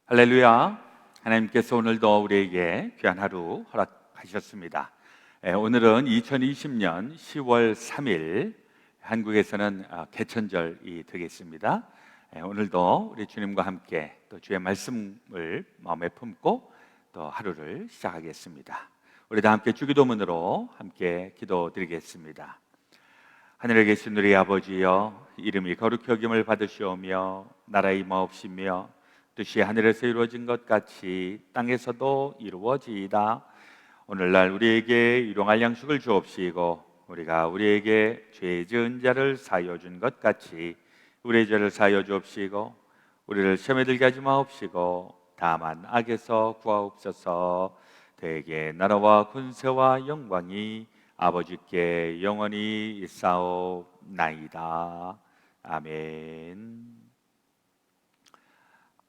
할렐루야. 하나님께서 오늘도 우리에게 귀한 하루 허락하셨습니다. 오늘은 2020년 10월 3일 한국에서는 개천절이 되겠습니다. 오늘도 우리 주님과 함께 또 주의 말씀을 마음에 품고 또 하루를 시작하겠습니다. 우리 다 함께 주기도문으로 함께 기도드리겠습니다. 하늘에 계신 우리 아버지여, 이름이 거룩히 여김을 받으시오며 나라의 임하옵시며 뜻이 하늘에서 이루어진 것 같이 땅에서도 이루어지이다. 오늘날 우리에게 일용할 양식을 주옵시고 우리가 우리에게 죄 지은 자를 사하여 준 것 같이 우리의 죄를 사하여 주옵시고 우리를 시험에 들게 하지 마옵시고 다만 악에서 구하옵소서. 대개 나라와 군세와 영광이 아버지께 영원히 있사옵나이다. 아멘.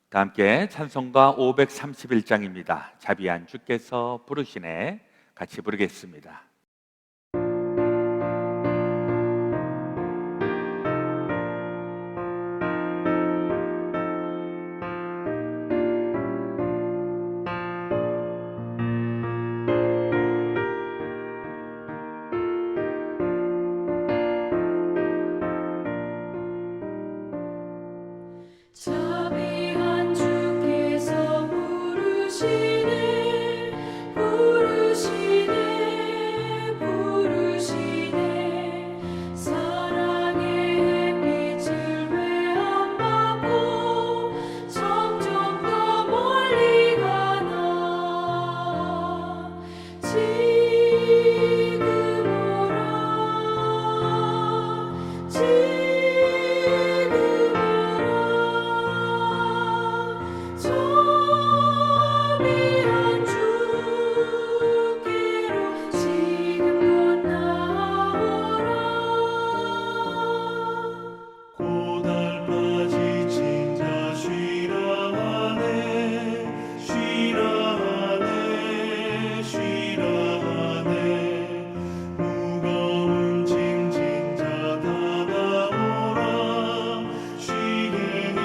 다 함께 찬송가 531장입니다. 자비한 주께서 부르시네 같이 부르겠습니다. 자비한 주께서 부르시네 부르시네 부르시네 사랑의 햇빛을 외안받고 점점 더 멀리 가나 지금 오라 지금 자비한 주께로 지금 건너오라. 고달파 지친 자 쉬라 하네 쉬라 하네 쉬라 하네 무거운 짐진 자 다가오라 쉬게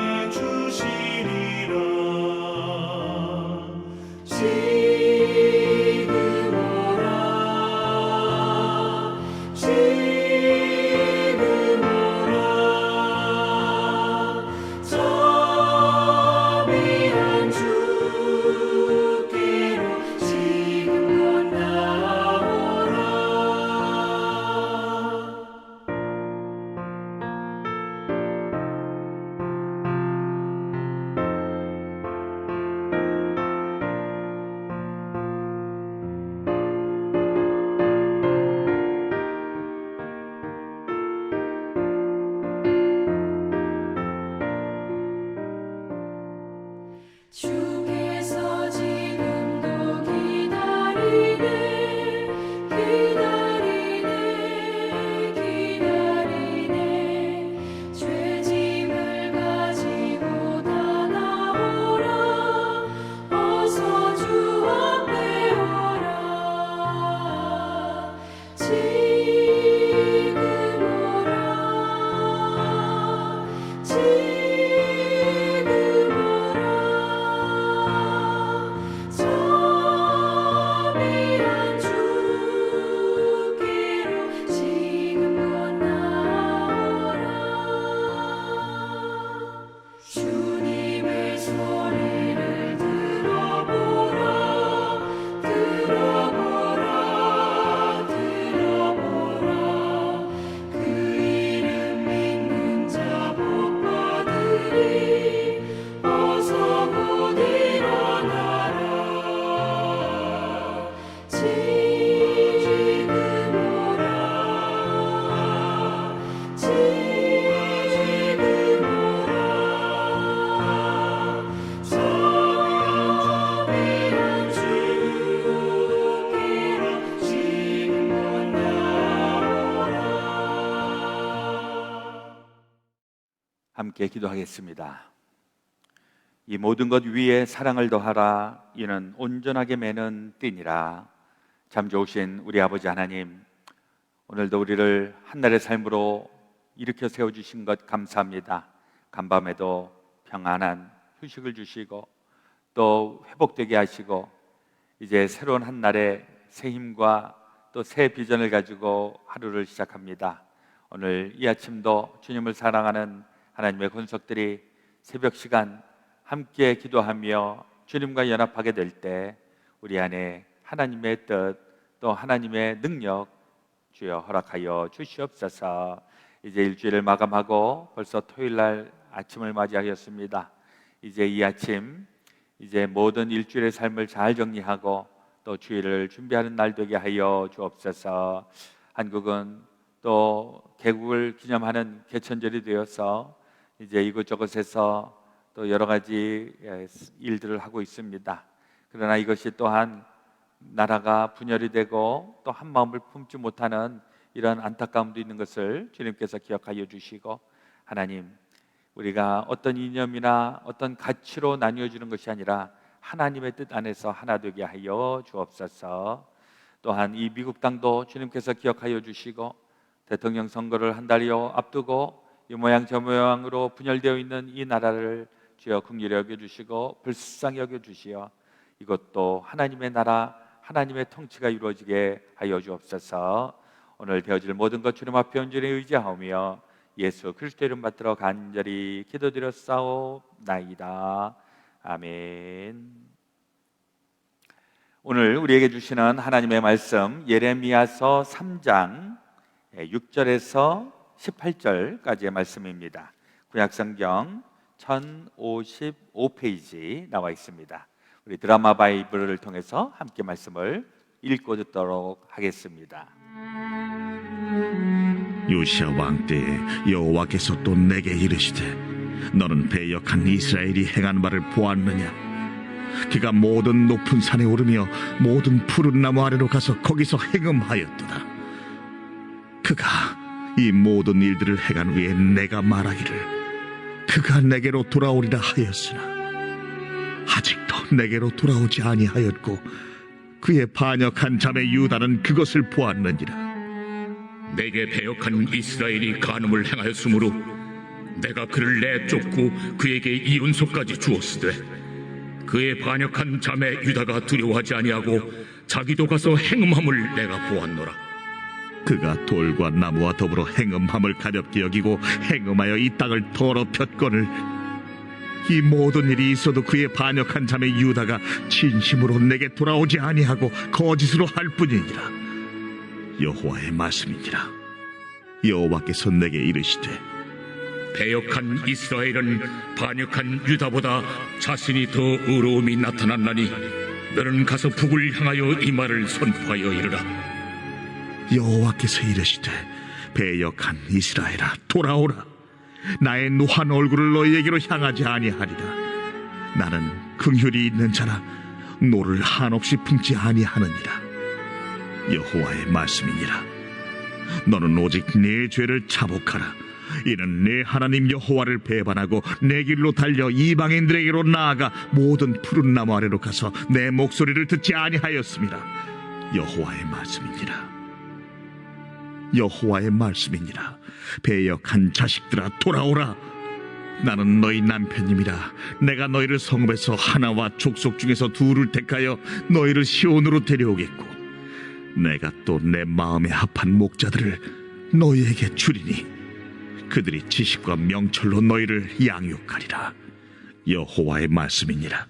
해주시리라. 지금 오라 지금 오라 자비한 주께로 지금 건너오라. 주께서 지금도 기다리네 기다리네 기다리네 죄짐을 가지고 다 나오라 어서 주 앞에 오라 지금 오라 지금 오라 자비한 주께로 지금 건너오라. 주님의 소리를 들어보라 들어보라 들어보라 그 이름 믿는 자 복 받으리 어서 곧 일어나라. 지금 오라 지금 오라 자비한 주께로 지금 건너오라. 함께 기도하겠습니다. 이 모든 것 위에 사랑을 더하라. 이는 온전하게 매는 띠니라. 참 좋으신 우리 아버지 하나님, 오늘도 우리를 한날의 삶으로 일으켜 세워주신 것 감사합니다. 간밤에도 평안한 휴식을 주시고 또 회복되게 하시고 이제 새로운 한 날에 새 힘과 또 새 비전을 가지고 하루를 시작합니다. 오늘 이 아침도 주님을 사랑하는 하나님의 권속들이 새벽 시간 함께 기도하며 주님과 연합하게 될 때 우리 안에 하나님의 뜻 또 하나님의 능력 주여 허락하여 주시옵소서. 이제 일주일을 마감하고 벌써 토요일 날 아침을 맞이하였습니다. 이제 이 아침 이제 모든 일주일의 삶을 잘 정리하고 또 주일을 준비하는 날 되게 하여 주옵소서. 한국은 또 개국을 기념하는 개천절이 되어서 이제 이곳저곳에서 또 여러 가지 일들을 하고 있습니다. 그러나 이것이 또한 나라가 분열이 되고 또 한 마음을 품지 못하는 이런 안타까움도 있는 것을 주님께서 기억하여 주시고, 하나님, 우리가 어떤 이념이나 어떤 가치로 나뉘어지는 것이 아니라 하나님의 뜻 안에서 하나 되게 하여 주옵소서. 또한 이 미국 땅도 주님께서 기억하여 주시고, 대통령 선거를 한 달여 앞두고 이 모양 저 모양으로 분열되어 있는 이 나라를 주여 긍휼히 여겨주시고 불쌍히 여겨주시어 이것도 하나님의 나라, 하나님의 통치가 이루어지게 하여 주옵소서. 오늘 되어질 모든 것 주님 앞에 온전히 의지하오며 예수 그리스도 이름 받들어 간절히 기도드렸사옵나이다. 아멘. 오늘 우리에게 주시는 하나님의 말씀 예레미야서 3장 6절에서 18절까지의 말씀입니다. 구약성경 1055페이지 나와 있습니다. 우리 드라마 바이블을 통해서 함께 말씀을 읽고 듣도록 하겠습니다. 요시야 왕 때에 여호와께서 또 내게 이르시되 너는 배역한 이스라엘이 행한 바를 보았느냐? 그가 모든 높은 산에 오르며 모든 푸른 나무 아래로 가서 거기서 행음하였도다. 그가 이 모든 일들을 행한 후에 내가 말하기를 그가 내게로 돌아오리라 하였으나 아직도 내게로 돌아오지 아니하였고 그의 반역한 자매 유다는 그것을 보았느니라. 내게 배역한 이스라엘이 간음을 행하였으므로 내가 그를 내쫓고 그에게 이윤소까지 주었으되 그의 반역한 자매 유다가 두려워하지 아니하고 자기도 가서 행음함을 내가 보았노라. 그가 돌과 나무와 더불어 행음함을 가볍게 여기고 행음하여 이 땅을 더럽혔거늘 이 모든 일이 있어도 그의 반역한 자매 유다가 진심으로 내게 돌아오지 아니하고 거짓으로 할 뿐이니라. 여호와의 말씀이니라. 여호와께서 내게 이르시되 배역한 이스라엘은 반역한 유다보다 자신이 더 의로움이 나타났나니 너는 가서 북을 향하여 이 말을 선포하여 이르라. 여호와께서 이르시되 배역한 이스라엘아 돌아오라. 나의 노한 얼굴을 너희에게로 향하지 아니하리라. 나는 긍휼이 있는 자라 노를 한없이 품지 아니하느니라. 여호와의 말씀이니라. 너는 오직 네 죄를 자복하라. 이는 내 하나님 여호와를 배반하고 내 길로 달려 이방인들에게로 나아가 모든 푸른 나무 아래로 가서 내 목소리를 듣지 아니하였음이라. 여호와의 말씀이니라. 여호와의 말씀이니라. 배역한 자식들아 돌아오라. 나는 너희 남편임이라. 내가 너희를 성읍에서 하나와 족속 중에서 둘을 택하여 너희를 시온으로 데려오겠고 내가 또 내 마음에 합한 목자들을 너희에게 주리니 그들이 지식과 명철로 너희를 양육하리라. 여호와의 말씀이니라.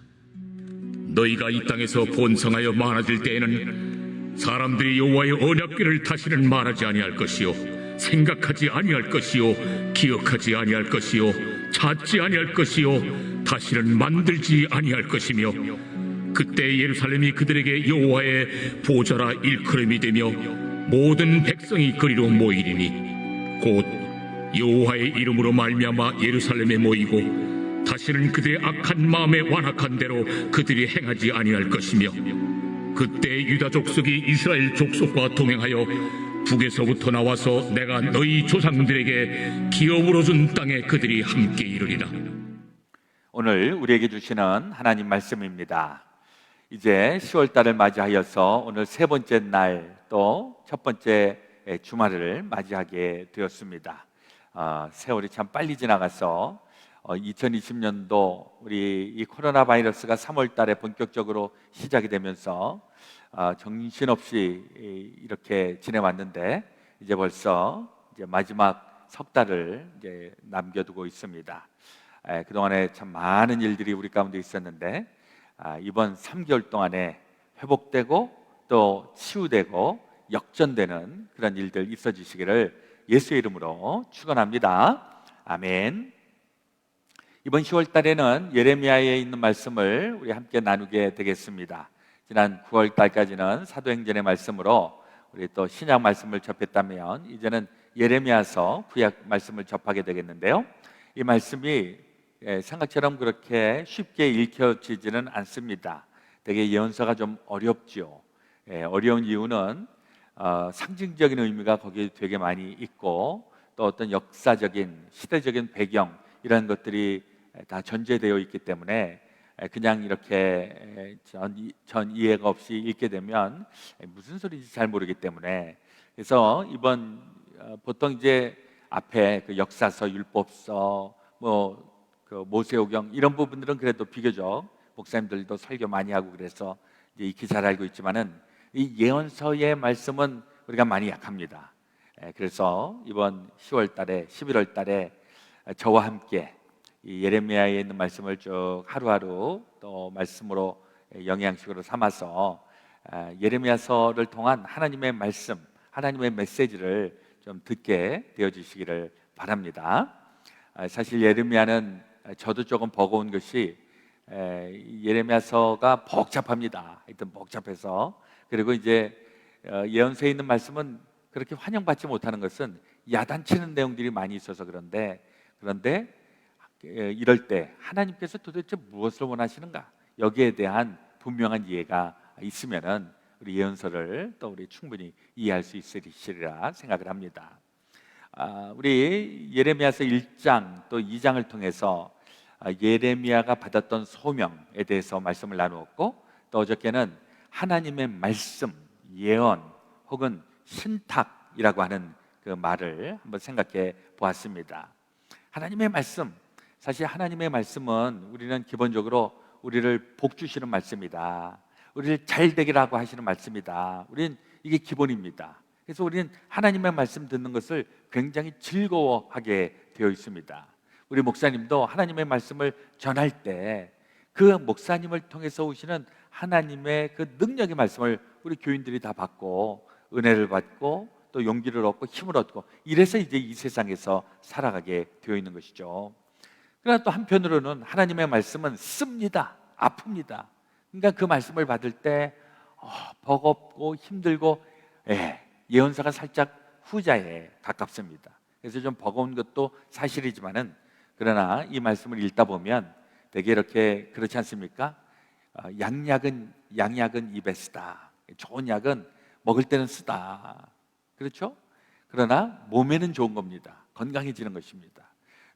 너희가 이 땅에서 번성하여 많아질 때에는 사람들이 여호와의 언약궤를 다시는 말하지 아니할 것이요 생각하지 아니할 것이요 기억하지 아니할 것이요 찾지 아니할 것이요 다시는 만들지 아니할 것이며 그때 예루살렘이 그들에게 여호와의 보좌라 일컬음이 되며 모든 백성이 그리로 모이리니 곧 여호와의 이름으로 말미암아 예루살렘에 모이고 다시는 그들의 악한 마음에 완악한 대로 그들이 행하지 아니할 것이며 그때 유다 족속이 이스라엘 족속과 동행하여 북에서부터 나와서 내가 너희 조상들에게 기업으로 준 땅에 그들이 함께 이르리라. 오늘 우리에게 주시는 하나님 말씀입니다. 이제 10월 달을 맞이하여서 오늘 세 번째 날 또 첫 번째 주말을 맞이하게 되었습니다. 세월이 참 빨리 지나가서 2020년도 우리 이 코로나 바이러스가 3월 달에 본격적으로 시작이 되면서 정신없이 이렇게 지내왔는데 이제 벌써 이제 마지막 석 달을 이제 남겨두고 있습니다. 그동안에 참 많은 일들이 우리 가운데 있었는데 이번 3개월 동안에 회복되고 또 치유되고 역전되는 그런 일들 있어지시기를 예수의 이름으로 축원합니다. 아멘. 이번 10월 달에는 예레미야에 있는 말씀을 우리 함께 나누게 되겠습니다. 지난 9월 달까지는 사도행전의 말씀으로 우리 또 신약 말씀을 접했다면 이제는 예레미야서 구약 말씀을 접하게 되겠는데요. 이 말씀이 생각처럼 그렇게 쉽게 읽혀지지는 않습니다. 되게 예언서가 좀 어렵죠. 어려운 이유는 상징적인 의미가 거기에 되게 많이 있고 또 어떤 역사적인 시대적인 배경 이런 것들이 다 전제되어 있기 때문에 그냥 이렇게 전 이해가 없이 읽게 되면 무슨 소리인지 잘 모르기 때문에 그래서 이번 보통 이제 앞에 그 역사서, 율법서, 그 모세오경 이런 부분들은 그래도 비교적 목사님들도 설교 많이 하고 그래서 이제 익히 잘 알고 있지만은 이 예언서의 말씀은 우리가 많이 약합니다. 그래서 이번 10월 달에 11월 달에 저와 함께 이 예레미야에 있는 말씀을 쭉 하루하루 또 말씀으로 영양식으로 삼아서 예레미야서를 통한 하나님의 말씀, 하나님의 메시지를 좀 듣게 되어주시기를 바랍니다. 사실 예레미야는 저도 조금 버거운 것이 예레미야서가 복잡합니다. 하여튼 복잡해서 그리고 이제 예언서에 있는 말씀은 그렇게 환영받지 못하는 것은 야단치는 내용들이 많이 있어서 그런데 이럴 때 하나님께서 도대체 무엇을 원하시는가 여기에 대한 분명한 이해가 있으면은 우리 예언서를 또 우리 충분히 이해할 수 있으리라 생각을 합니다. 우리 예레미야서 1장 또 2장을 통해서 예레미야가 받았던 소명에 대해서 말씀을 나누었고 또 어저께는 하나님의 말씀, 예언 혹은 신탁이라고 하는 그 말을 한번 생각해 보았습니다. 하나님의 말씀, 사실 하나님의 말씀은 우리는 기본적으로 우리를 복 주시는 말씀이다. 우리를 잘 되기라고 하시는 말씀이다. 우리는 이게 기본입니다. 그래서 우리는 하나님의 말씀 듣는 것을 굉장히 즐거워하게 되어 있습니다. 우리 목사님도 하나님의 말씀을 전할 때 그 목사님을 통해서 오시는 하나님의 그 능력의 말씀을 우리 교인들이 다 받고 은혜를 받고 또 용기를 얻고 힘을 얻고 이래서 이제 이 세상에서 살아가게 되어 있는 것이죠. 그러나 또 한편으로는 하나님의 말씀은 씁니다. 아픕니다. 그러니까 그 말씀을 받을 때 버겁고 힘들고 예언서가 살짝 후자에 가깝습니다. 그래서 좀 버거운 것도 사실이지만은 그러나 이 말씀을 읽다 보면 되게 이렇게 그렇지 않습니까? 양약은 입에 쓰다. 좋은 약은 먹을 때는 쓰다. 그렇죠? 그러나 몸에는 좋은 겁니다. 건강해지는 것입니다.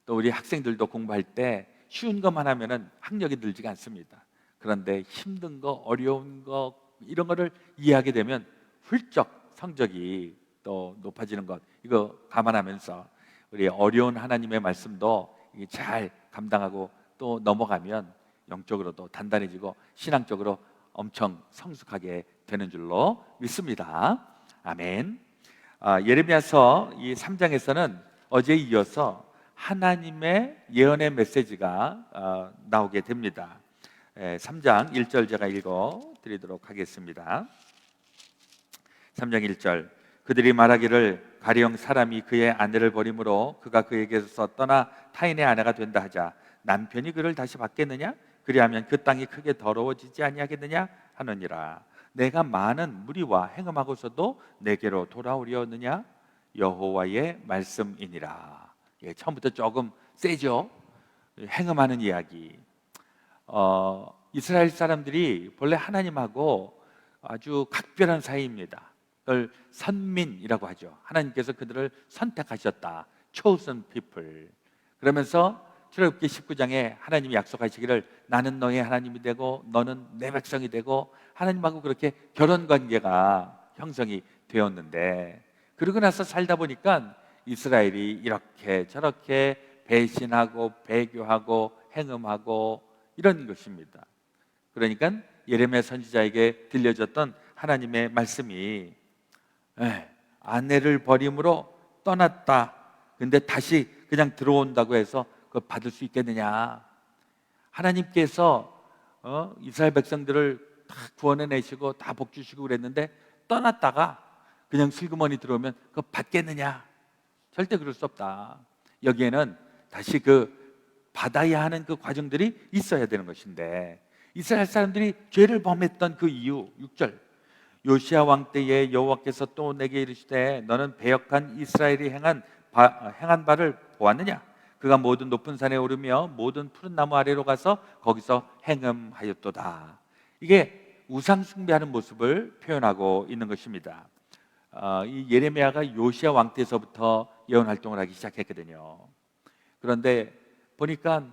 또 우리 학생들도 공부할 때 쉬운 것만 하면은 학력이 늘지가 않습니다. 그런데 힘든 거, 어려운 거 이런 거를 이해하게 되면 훌쩍 성적이 또 높아지는 것 이거 감안하면서 우리 어려운 하나님의 말씀도 이게 잘 감당하고 또 넘어가면 영적으로도 단단해지고 신앙적으로 엄청 성숙하게 되는 줄로 믿습니다. 아멘. 예레미야서 이 3장에서는 어제에 이어서 하나님의 예언의 메시지가 나오게 됩니다. 3장 1절 제가 읽어드리도록 하겠습니다. 3장 1절 그들이 말하기를 가령 사람이 그의 아내를 버림으로 그가 그에게서 떠나 타인의 아내가 된다 하자 남편이 그를 다시 받겠느냐? 그리하면 그 땅이 크게 더러워지지 아니하겠느냐 하느니라. 내가 많은 무리와 행음하고서도 내게로 돌아오려느냐? 여호와의 말씀이니라. 처음부터 조금 세죠? 행음하는 이야기. 이스라엘 사람들이 본래 하나님하고 아주 각별한 사이입니다. 그걸 선민이라고 하죠. 하나님께서 그들을 선택하셨다. chosen people. 그러면서 출애굽기 19장에 하나님이 약속하시기를 나는 너의 하나님이 되고 너는 내 백성이 되고 하나님하고 그렇게 결혼관계가 형성이 되었는데 그러고 나서 살다 보니까 이스라엘이 이렇게 저렇게 배신하고 배교하고 행음하고 이런 것입니다. 그러니까 예레미야 선지자에게 들려졌던 하나님의 말씀이 아내를 버림으로 떠났다. 근데 다시 그냥 들어온다고 해서 그걸 받을 수 있겠느냐? 하나님께서 이스라엘 백성들을 다 구원해내시고 다 복 주시고 그랬는데 떠났다가 그냥 슬그머니 들어오면 그거 받겠느냐? 절대 그럴 수 없다. 여기에는 다시 받아야 하는 그 과정들이 있어야 되는 것인데, 이스라엘 사람들이 죄를 범했던 그 이유 6절, 요시야 왕 때에 여호와께서 또 내게 이르시되 너는 배역한 이스라엘이 행한 바를 보았느냐? 그가 모든 높은 산에 오르며 모든 푸른 나무 아래로 가서 거기서 행음하였도다. 이게 우상 숭배하는 모습을 표현하고 있는 것입니다. 이 예레미야가 요시야 왕 때서부터 예언 활동을 하기 시작했거든요. 그런데 보니까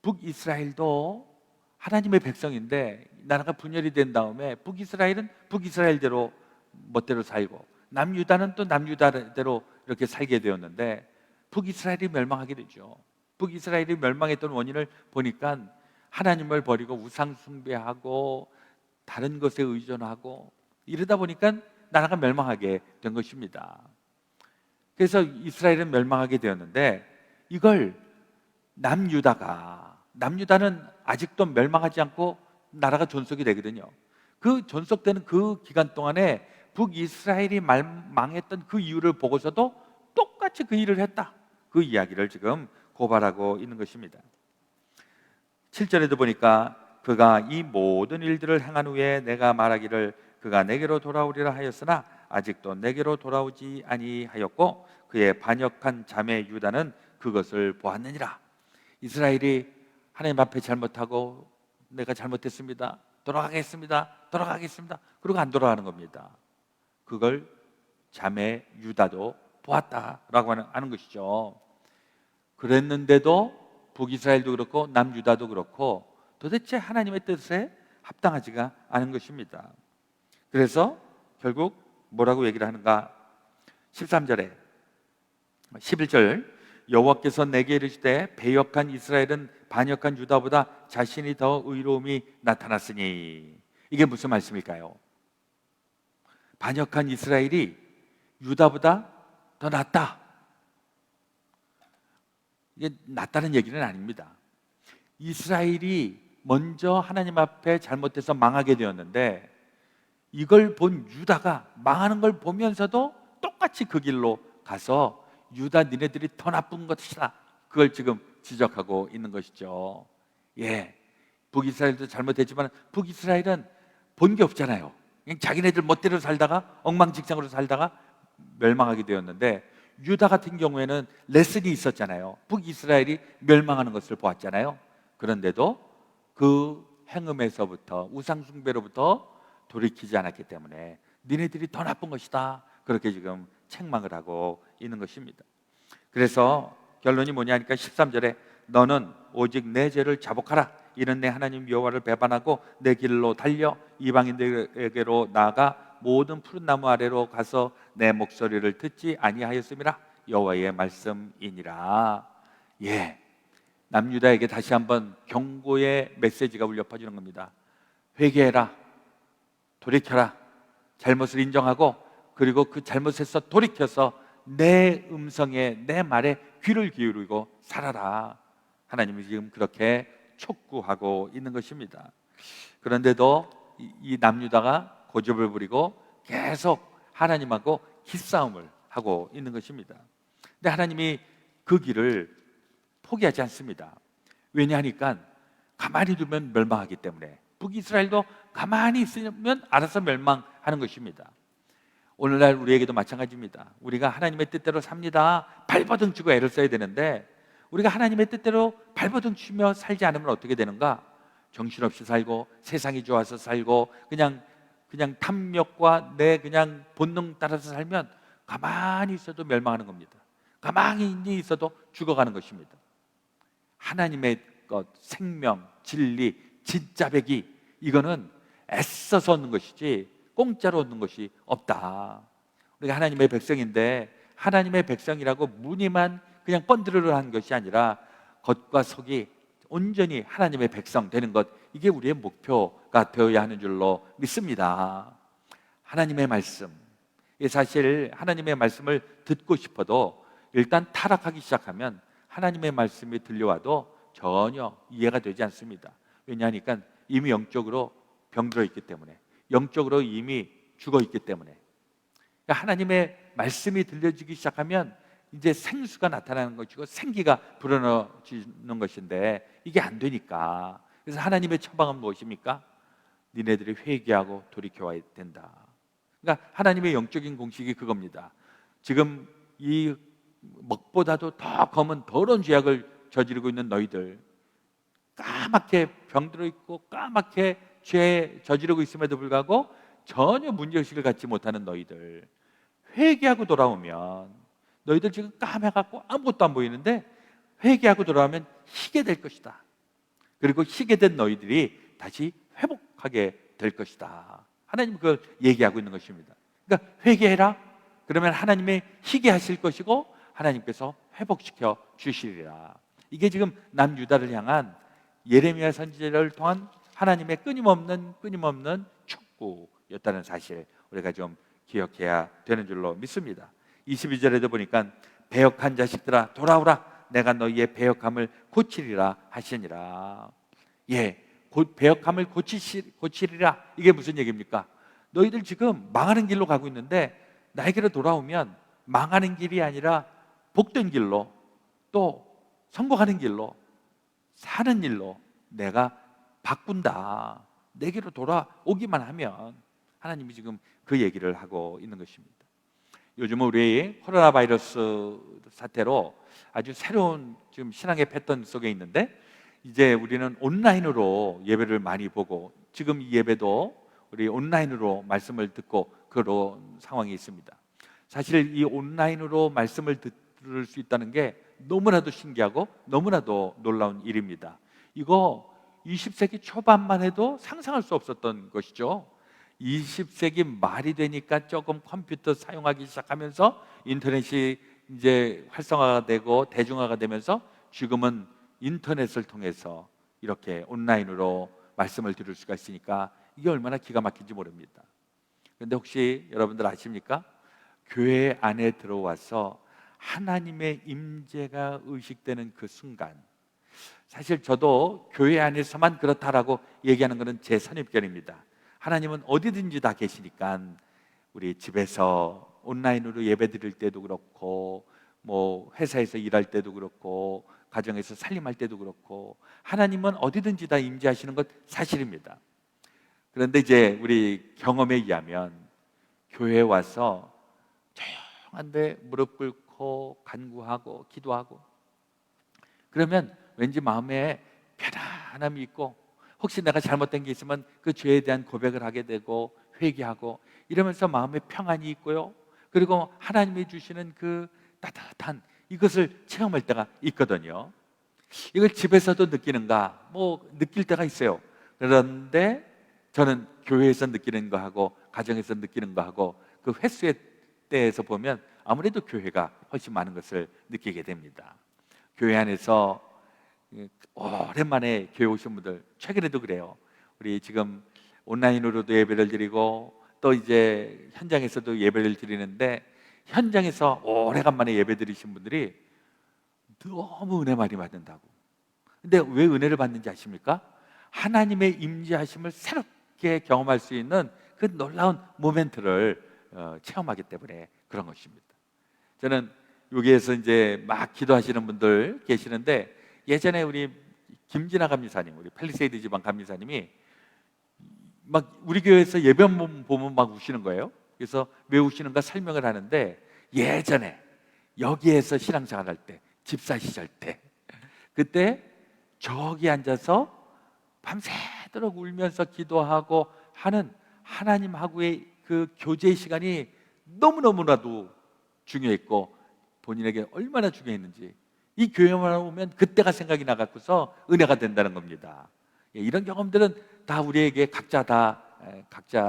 북이스라엘도 하나님의 백성인데 나라가 분열이 된 다음에 북이스라엘은 북이스라엘대로 멋대로 살고 남유다는 또 남유다대로 이렇게 살게 되었는데 북이스라엘이 멸망하게 되죠. 북이스라엘이 멸망했던 원인을 보니까 하나님을 버리고 우상 숭배하고 다른 것에 의존하고 이러다 보니까 나라가 멸망하게 된 것입니다. 그래서 이스라엘은 멸망하게 되었는데 이걸 남유다는 아직도 멸망하지 않고 나라가 존속이 되거든요. 그 존속되는 그 기간 동안에 북이스라엘이 망했던 그 이유를 보고서도 똑같이 그 일을 했다. 그 이야기를 지금 고발하고 있는 것입니다. 7절에도 보니까 그가 이 모든 일들을 행한 후에 내가 말하기를 그가 내게로 돌아오리라 하였으나 아직도 내게로 돌아오지 아니하였고 그의 반역한 자매 유다는 그것을 보았느니라. 이스라엘이 하나님 앞에 잘못하고 내가 잘못했습니다, 돌아가겠습니다 그러고 안 돌아가는 겁니다. 그걸 자매 유다도 보았다라고 하는 것이죠. 그랬는데도 북이스라엘도 그렇고 남유다도 그렇고 도대체 하나님의 뜻에 합당하지가 않은 것입니다. 그래서 결국 뭐라고 얘기를 하는가? 13절에 11절 여호와께서 내게 이르시되 배역한 이스라엘은 반역한 유다보다 자신이 더 의로움이 나타났으니. 이게 무슨 말씀일까요? 반역한 이스라엘이 유다보다 더 낫다. 이게 낫다는 얘기는 아닙니다. 이스라엘이 먼저 하나님 앞에 잘못해서 망하게 되었는데 이걸 본 유다가 망하는 걸 보면서도 똑같이 그 길로 가서 유다 니네들이 더 나쁜 것이다, 그걸 지금 지적하고 있는 것이죠. 북이스라엘도 잘못했지만 북이스라엘은 본 게 없잖아요. 그냥 자기네들 멋대로 살다가 엉망진창으로 살다가 멸망하게 되었는데 유다 같은 경우에는 레슨이 있었잖아요. 북이스라엘이 멸망하는 것을 보았잖아요. 그런데도 그 행음에서부터 우상숭배로부터 돌이키지 않았기 때문에 니네들이 더 나쁜 것이다, 그렇게 지금 책망을 하고 있는 것입니다. 그래서 결론이 뭐냐 하니까 13절에 너는 오직 내 죄를 자복하라. 이는 내 하나님 여호와를 배반하고 내 길로 달려 이방인들에게로 나아가 모든 푸른 나무 아래로 가서 내 목소리를 듣지 아니하였음이라. 여호와의 말씀이니라. 남유다에게 다시 한번 경고의 메시지가 울려 퍼지는 겁니다. 회개해라, 돌이켜라, 잘못을 인정하고 그리고 그 잘못에서 돌이켜서 내 음성에 내 말에 귀를 기울이고 살아라. 하나님이 지금 그렇게 촉구하고 있는 것입니다. 그런데도 이 남유다가 고집을 부리고 계속 하나님하고 기싸움을 하고 있는 것입니다. 근데 하나님이 그 길을 포기하지 않습니다. 왜냐하니까 가만히 두면 멸망하기 때문에. 북이스라엘도 가만히 있으면 알아서 멸망하는 것입니다. 오늘날 우리에게도 마찬가지입니다. 우리가 하나님의 뜻대로 삽니다, 발버둥 치고 애를 써야 되는데 우리가 하나님의 뜻대로 발버둥 치며 살지 않으면 어떻게 되는가? 정신없이 살고 세상이 좋아서 살고 그냥 탐욕과 내 그냥 본능 따라서 살면 가만히 있어도 멸망하는 겁니다. 가만히 있어도 죽어가는 것입니다. 하나님의 것, 생명, 진리, 진짜 배기, 이거는 애써서 얻는 것이지 공짜로 얻는 것이 없다. 우리가 하나님의 백성인데 하나님의 백성이라고 무늬만 그냥 번들어를 한 것이 아니라 겉과 속이 온전히 하나님의 백성 되는 것, 이게 우리의 목표가 되어야 하는 줄로 믿습니다. 하나님의 말씀, 사실 하나님의 말씀을 듣고 싶어도 일단 타락하기 시작하면 하나님의 말씀이 들려와도 전혀 이해가 되지 않습니다. 왜냐하니까 이미 영적으로 병들어 있기 때문에, 영적으로 이미 죽어 있기 때문에. 그러니까 하나님의 말씀이 들려지기 시작하면 이제 생수가 나타나는 것이고 생기가 불어넣어지는 것인데, 이게 안 되니까. 그래서 하나님의 처방은 무엇입니까? 니네들이 회개하고 돌이켜와야 된다. 그러니까 하나님의 영적인 공식이 그겁니다. 지금 이 먹보다도 더 검은 더러운 죄악을 저지르고 있는 너희들, 까맣게 병들어 있고 까맣게 죄 저지르고 있음에도 불구하고 전혀 문제의식을 갖지 못하는 너희들, 회개하고 돌아오면, 너희들 지금 까매갖고 아무것도 안 보이는데 회개하고 돌아오면 희게 될 것이다. 그리고 희게 된 너희들이 다시 회복하게 될 것이다. 하나님 그걸 얘기하고 있는 것입니다. 그러니까 회개해라. 그러면 하나님의 희게 하실 것이고 하나님께서 회복시켜 주시리라. 이게 지금 남유다를 향한 예레미야 선지자를 통한 하나님의 끊임없는 촉구였다는 사실, 우리가 좀 기억해야 되는 줄로 믿습니다. 22절에도 보니까 배역한 자식들아 돌아오라, 내가 너희의 배역함을 고치리라 하시니라. 곧 배역함을 고치리라. 이게 무슨 얘기입니까? 너희들 지금 망하는 길로 가고 있는데 나에게로 돌아오면 망하는 길이 아니라 복된 길로, 또 성공하는 길로, 사는 일로 내가 바꾼다. 내게로 돌아오기만 하면. 하나님이 지금 그 얘기를 하고 있는 것입니다. 요즘은 우리 코로나 바이러스 사태로 아주 새로운 지금 신앙의 패턴 속에 있는데, 이제 우리는 온라인으로 예배를 많이 보고, 지금 이 예배도 우리 온라인으로 말씀을 듣고 그런 상황이 있습니다. 사실 이 온라인으로 말씀을 들을 수 있다는 게 너무나도 신기하고 너무나도 놀라운 일입니다. 이거 20세기 초반만 해도 상상할 수 없었던 것이죠. 20세기 말이 되니까 조금 컴퓨터 사용하기 시작하면서 인터넷이 이제 활성화가 되고 대중화가 되면서 지금은 인터넷을 통해서 이렇게 온라인으로 말씀을 들을 수가 있으니까 이게 얼마나 기가 막힌지 모릅니다. 그런데 혹시 여러분들 아십니까? 교회 안에 들어와서 하나님의 임재가 의식되는 그 순간, 사실 저도 교회 안에서만 그렇다라고 얘기하는 것은 제 선입견입니다. 하나님은 어디든지 다 계시니까, 우리 집에서 온라인으로 예배 드릴 때도 그렇고, 뭐 회사에서 일할 때도 그렇고, 가정에서 살림할 때도 그렇고, 하나님은 어디든지 다 임재하시는 것 사실입니다. 그런데 이제 우리 경험에 의하면 교회에 와서 조용한데 무릎 꿇고 간구하고 기도하고, 그러면 왠지 마음에 편안함이 있고, 혹시 내가 잘못된 게 있으면 그 죄에 대한 고백을 하게 되고 회개하고, 이러면서 마음에 평안이 있고요. 그리고 하나님이 주시는 그 따뜻한 이것을 체험할 때가 있거든요. 이걸 집에서도 느끼는가? 뭐 느낄 때가 있어요. 그런데 저는 교회에서 느끼는 거하고 가정에서 느끼는 거하고 그 횟수의 때에서 보면 아무래도 교회가 훨씬 많은 것을 느끼게 됩니다. 교회 안에서 오랜만에 교회 오신 분들, 최근에도 그래요. 우리 지금 온라인으로도 예배를 드리고 또 이제 현장에서도 예배를 드리는데, 현장에서 오래간만에 예배 드리신 분들이 너무 은혜 많이 받는다고. 근데 왜 은혜를 받는지 아십니까? 하나님의 임재하심을 새롭게 경험할 수 있는 그 놀라운 모멘트를 체험하기 때문에 그런 것입니다. 저는 여기에서 이제 막 기도하시는 분들 계시는데, 예전에 우리 김진아 감리사님, 우리 팰리세이드 지방 감리사님이 막 우리 교회에서 예배 보면 막 우시는 거예요. 그래서 왜 우시는가 설명을 하는데, 예전에 여기에서 신앙생활 할 때, 집사 시절 때, 그때 저기 앉아서 밤새도록 울면서 기도하고 하는 하나님하고의 그 교제 시간이 너무너무나도 중요했고, 본인에게 얼마나 중요했는지 이 교회만 오면 그때가 생각이 나갖고서 은혜가 된다는 겁니다. 이런 경험들은 다 우리에게 각자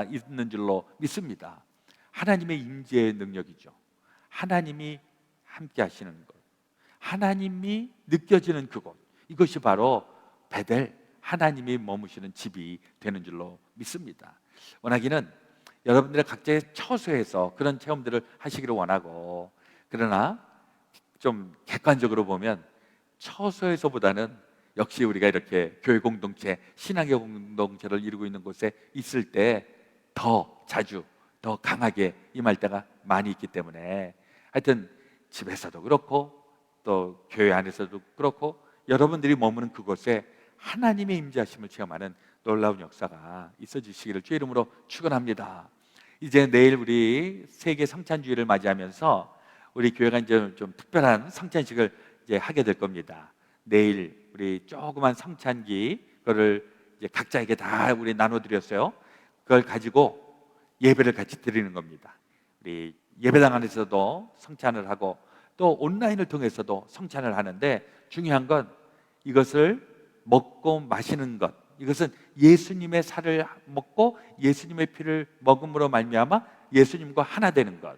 있는 줄로 믿습니다. 하나님의 임재의 능력이죠. 하나님이 함께 하시는 것, 하나님이 느껴지는 그곳, 이것이 바로 베델, 하나님이 머무시는 집이 되는 줄로 믿습니다. 원하기는 여러분들의 각자의 처소에서 그런 체험들을 하시기를 원하고, 그러나 좀 객관적으로 보면 처소에서보다는 역시 우리가 이렇게 교회 공동체, 신앙의 공동체를 이루고 있는 곳에 있을 때 더 자주, 더 강하게 임할 때가 많이 있기 때문에, 하여튼 집에서도 그렇고 또 교회 안에서도 그렇고 여러분들이 머무는 그곳에 하나님의 임재하심을 체험하는 놀라운 역사가 있어지시기를 주의 이름으로 축원합니다. 이제 내일 우리 세계 성찬주의를 맞이하면서 우리 교회가 이제 좀 특별한 성찬식을 이제 하게 될 겁니다. 내일 우리 조그만 성찬기, 그거를 이제 각자에게 다 우리 나눠드렸어요. 그걸 가지고 예배를 같이 드리는 겁니다. 우리 예배당 안에서도 성찬을 하고 또 온라인을 통해서도 성찬을 하는데, 중요한 건 이것을 먹고 마시는 것, 이것은 예수님의 살을 먹고 예수님의 피를 먹음으로 말미암아 예수님과 하나 되는 것,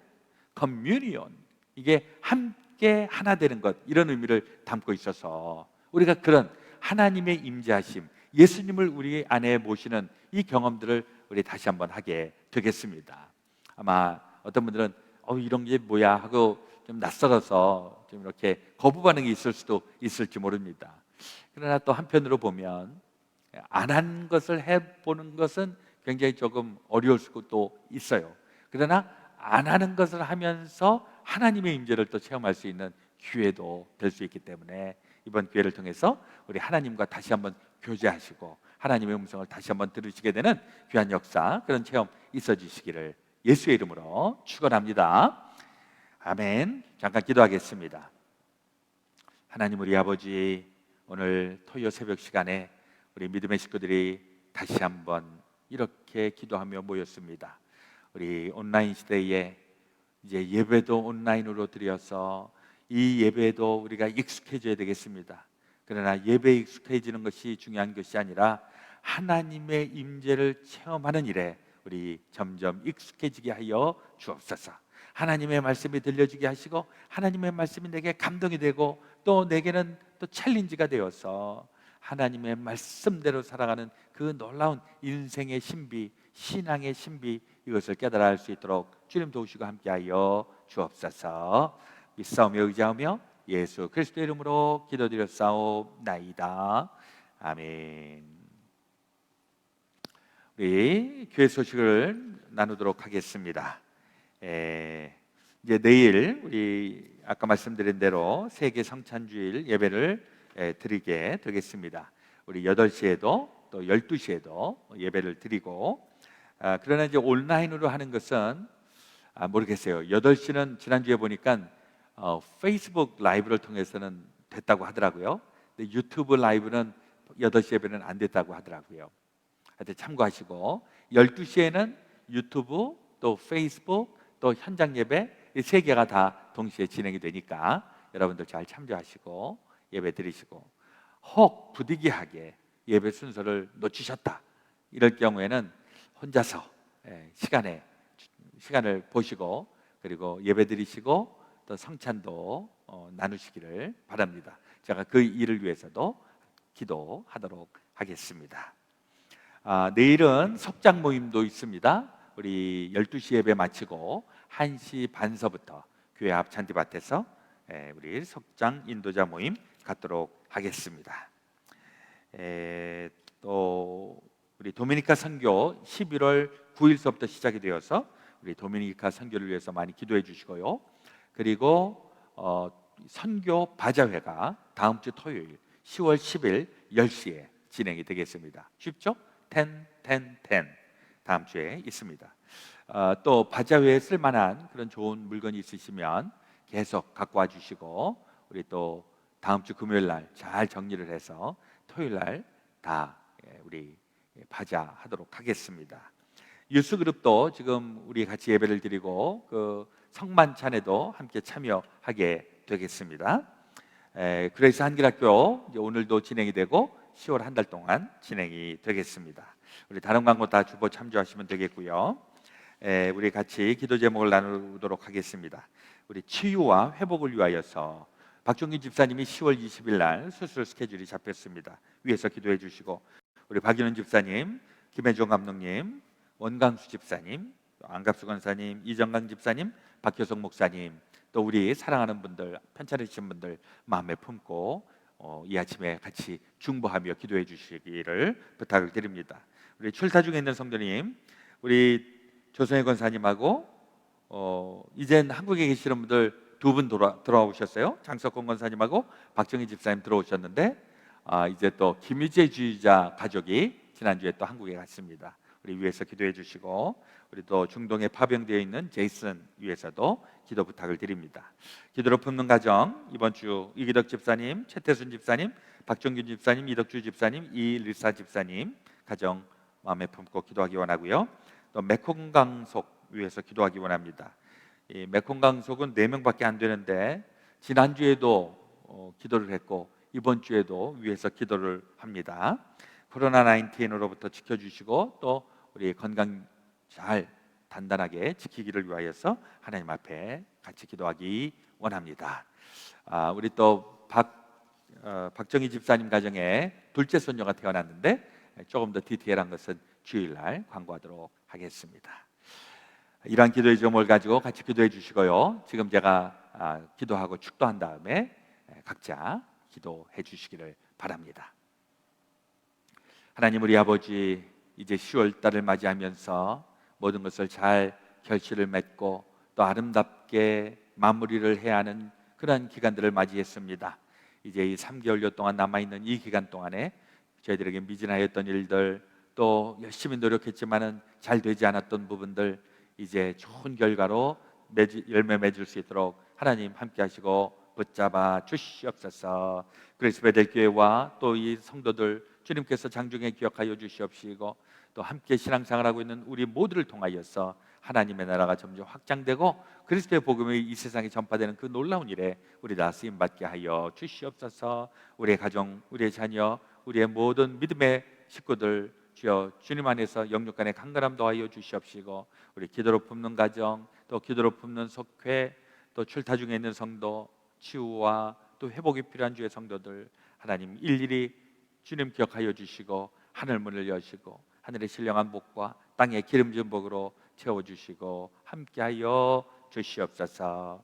커뮤니온, 이게 함께 하나 되는 것, 이런 의미를 담고 있어서 우리가 그런 하나님의 임재하심, 예수님을 우리 안에 모시는 이 경험들을 우리 다시 한번 하게 되겠습니다. 아마 어떤 분들은 이런 게 뭐야 하고 좀 낯설어서 좀 이렇게 거부 반응이 있을 수도 있을지 모릅니다. 그러나 또 한편으로 보면 안 한 것을 해보는 것은 굉장히 조금 어려울 수도 있어요. 그러나 안 하는 것을 하면서 하나님의 임재를 또 체험할 수 있는 기회도 될 수 있기 때문에, 이번 기회를 통해서 우리 하나님과 다시 한번 교제하시고 하나님의 음성을 다시 한번 들으시게 되는 귀한 역사, 그런 체험 있어지시기를 예수의 이름으로 축원합니다. 아멘. 잠깐 기도하겠습니다. 하나님 우리 아버지, 오늘 토요 새벽 시간에 우리 믿음의 식구들이 다시 한번 이렇게 기도하며 모였습니다. 우리 온라인 시대에 이제 예배도 온라인으로 드려서 이 예배도 우리가 익숙해져야 되겠습니다. 그러나 예배에 익숙해지는 것이 중요한 것이 아니라 하나님의 임재를 체험하는 일에 우리 점점 익숙해지게 하여 주옵소서. 하나님의 말씀이 들려지게 하시고 하나님의 말씀이 내게 감동이 되고 또 내게는 또 챌린지가 되어서 하나님의 말씀대로 살아가는 그 놀라운 인생의 신비, 신앙의 신비, 이것을 깨달아 알 수 있도록 주님 도우시고 함께하여 주옵소서. 믿사오며 의지하며 예수 그리스도의 이름으로 기도드렸사옵나이다. 아멘. 우리 교회 소식을 나누도록 하겠습니다. 이제 내일 우리 아까 말씀드린 대로 세계 성찬주일 예배를 드리게 되겠습니다. 우리 8시에도 또 12시에도 예배를 드리고, 그러나 이제 온라인으로 하는 것은 모르겠어요. 8시는 지난주에 보니까 페이스북 라이브를 통해서는 됐다고 하더라고요. 근데 유튜브 라이브는 8시 예배는 안 됐다고 하더라고요. 하여튼 참고하시고, 12시에는 유튜브 또 페이스북 또 현장 예배, 이 3개가 다 동시에 진행이 되니까 여러분들 잘 참조하시고 예배 드리시고, 혹 부득이하게 예배 순서를 놓치셨다 이럴 경우에는 혼자서 시간을 보시고 그리고 예배 드리시고 또 성찬도 나누시기를 바랍니다. 제가 그 일을 위해서도 기도하도록 하겠습니다. 내일은 석장 모임도 있습니다. 우리 12시 예배 마치고 1시 반서부터 교회 앞 잔디밭에서 우리 석장 인도자 모임 갖도록 하겠습니다. 또 우리 도미니카 선교 11월 9일서부터 시작이 되어서 우리 도미니카 선교를 위해서 많이 기도해 주시고요. 그리고 선교 바자회가 다음 주 토요일 10월 10일 10시에 진행이 되겠습니다. 쉽죠? 10 다음 주에 있습니다. 또 바자회에 쓸만한 그런 좋은 물건이 있으시면 계속 갖고 와 주시고, 우리 또 다음 주 금요일 날 잘 정리를 해서 토요일 날 다 우리 바자하도록 하겠습니다. 유스그룹도 지금 우리 같이 예배를 드리고 그 성만찬에도 함께 참여하게 되겠습니다. 그레이스 한길학교 이제 오늘도 진행이 되고 10월 한 달 동안 진행이 되겠습니다. 우리 다른 광고 다 주보 참조하시면 되겠고요. 우리 같이 기도 제목을 나누도록 하겠습니다. 우리 치유와 회복을 위하여서 박종기 집사님이 10월 20일 날 수술 스케줄이 잡혔습니다. 위에서 기도해 주시고, 우리 박윤원 집사님, 김혜종 감독님, 원강수 집사님, 안갑수 권사님, 이정강 집사님, 박효성 목사님, 또 우리 사랑하는 분들, 편찮으신 분들 마음에 품고 이 아침에 같이 중보하며 기도해 주시기를 부탁을 드립니다. 우리 출타 중에 있는 성도님, 우리 조성혜 권사님하고 이젠 한국에 계시는 분들 두 분 돌아오셨어요. 장석권 권사님하고 박정희 집사님 들어오셨는데, 이제 또 김유재 주의자 가족이 지난주에 또 한국에 갔습니다. 우리 위에서 기도해 주시고, 우리 또 중동에 파병되어 있는 제이슨 위에서도 기도 부탁을 드립니다. 기도로 품는 가정, 이번 주 이기덕 집사님, 최태순 집사님, 박정균 집사님, 이덕주 집사님, 이리사 집사님 가정 마음에 품고 기도하기 원하고요. 또 메콩강속 위에서 기도하기 원합니다. 이 메콩강속은 4명밖에 안 되는데 지난주에도 기도를 했고 이번 주에도 위에서 기도를 합니다. 코로나 19으로부터 지켜주시고 또 우리 건강 잘 단단하게 지키기를 위하여서 하나님 앞에 같이 기도하기 원합니다. 우리 또 박정희 집사님 가정에 둘째 손녀가 태어났는데 조금 더 디테일한 것은 주일날 광고하도록 하겠습니다. 이러한 기도의 제목을 가지고 같이 기도해 주시고요. 지금 제가 기도하고 축도한 다음에 각자 기도해 주시기를 바랍니다. 하나님, 우리 아버지, 이제 10월 달을 맞이하면서 모든 것을 잘 결실을 맺고 또 아름답게 마무리를 해야 하는 그런 기간들을 맞이했습니다. 이제 이 3개월여 동안 남아있는 이 기간 동안에 저희들에게 미진하였던 일들, 또 열심히 노력했지만은 잘 되지 않았던 부분들, 이제 좋은 결과로 열매 맺을 수 있도록 하나님 함께 하시고 붙잡아 주시옵소서. 그리스 베델교회와 또 이 성도들 주님께서 장중에 기억하여 주시옵시고, 또 함께 신앙생활하고 있는 우리 모두를 통하여서 하나님의 나라가 점점 확장되고 그리스도의 복음이 이 세상에 전파되는 그 놀라운 일에 우리 다 쓰임받게 하여 주시옵소서. 우리의 가정, 우리의 자녀, 우리의 모든 믿음의 식구들 주여 주님 안에서 영육 간의 강건함 더하여 주시옵시고, 우리 기도로 품는 가정, 또 기도로 품는 속회, 또 출타 중에 있는 성도, 치유와 또 회복이 필요한 주의 성도들 하나님 일일이 주님 기억하여 주시고 하늘 문을 여시고 하늘의 신령한 복과 땅의 기름진 복으로 채워주시고 함께하여 주시옵소서.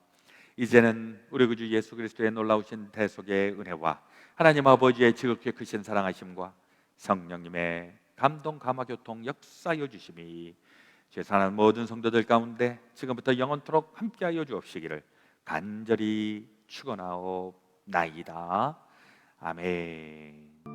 이제는 우리 구주 예수 그리스도의 놀라우신 대속의 은혜와 하나님 아버지의 지극히 크신 사랑하심과 성령님의 감동 감화 교통 역사하여 주심이 죄사한 모든 성도들 가운데 지금부터 영원토록 함께하여 주옵시기를 간절히 축원하옵나이다. 아멘.